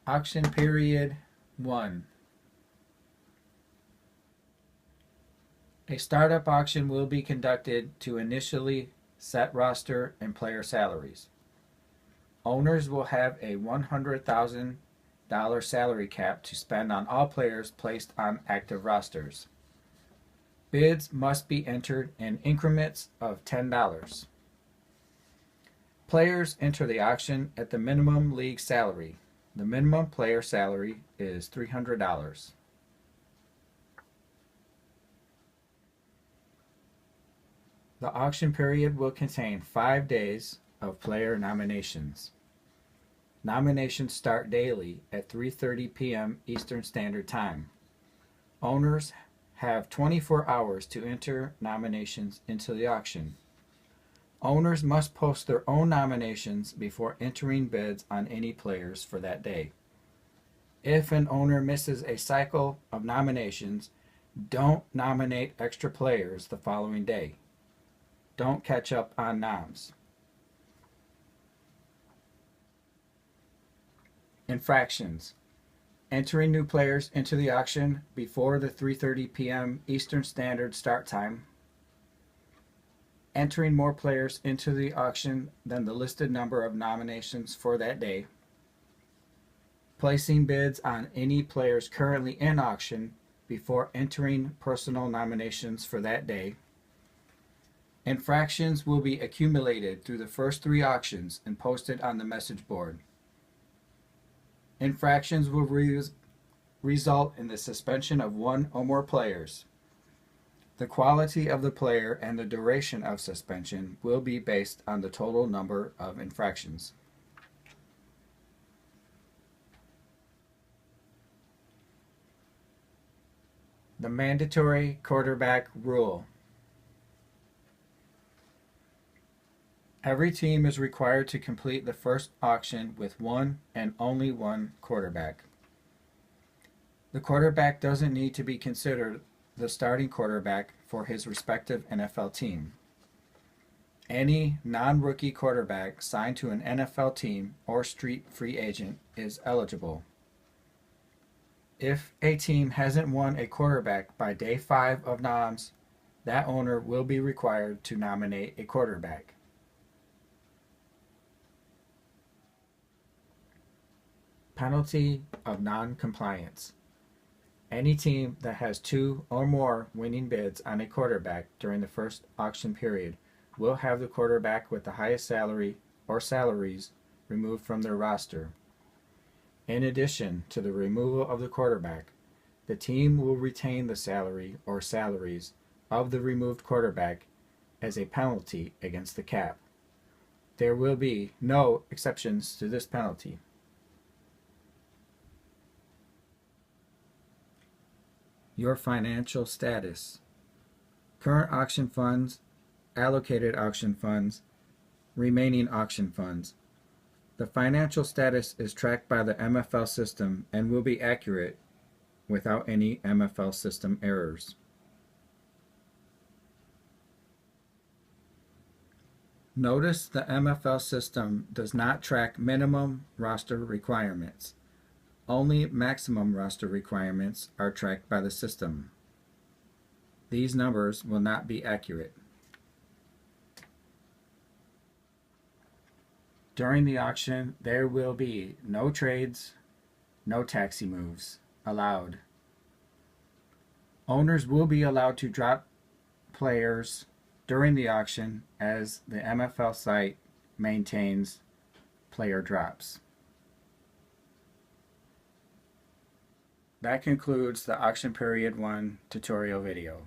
Auction Period 1. A startup auction will be conducted to initially set roster and player salaries. Owners will have a $100,000 salary cap to spend on all players placed on active rosters. Bids must be entered in increments of $10. Players enter the auction at the minimum league salary. The minimum player salary is $300. The auction period will contain 5 days of player nominations. Nominations start daily at 3:30 p.m. Eastern Standard Time. Owners have 24 hours to enter nominations into the auction. Owners must post their own nominations before entering bids on any players for that day. If an owner misses a cycle of nominations, don't nominate extra players the following day. Don't catch up on noms. Infractions. Entering new players into the auction before the 3:30 p.m. Eastern Standard start time. Entering more players into the auction than the listed number of nominations for that day. Placing bids on any players currently in auction before entering personal nominations for that day. Infractions will be accumulated through the first 3 auctions and posted on the message board. Infractions will result in the suspension of 1 or more players. The quality of the player and the duration of suspension will be based on the total number of infractions. The mandatory quarterback rule. Every team is required to complete the first auction with 1 and only 1 quarterback. The quarterback doesn't need to be considered the starting quarterback for his respective NFL team. Any non-rookie quarterback signed to an NFL team or street free agent is eligible. If a team hasn't won a quarterback by day 5 of noms, that owner will be required to nominate a quarterback. Penalty of non-compliance. Any team that has 2 or more winning bids on a quarterback during the first auction period will have the quarterback with the highest salary or salaries removed from their roster. In addition to the removal of the quarterback, the team will retain the salary or salaries of the removed quarterback as a penalty against the cap. There will be no exceptions to this penalty. Your financial status. Current auction funds, allocated auction funds, remaining auction funds. The financial status is tracked by the MFL system and will be accurate without any MFL system errors. Notice the MFL system does not track minimum roster requirements. Only maximum roster requirements are tracked by the system. These numbers will not be accurate. During the auction, there will be no trades, no taxi moves allowed. Owners will be allowed to drop players during the auction as the MFL site maintains player drops. That concludes the Auction Period 1 tutorial video.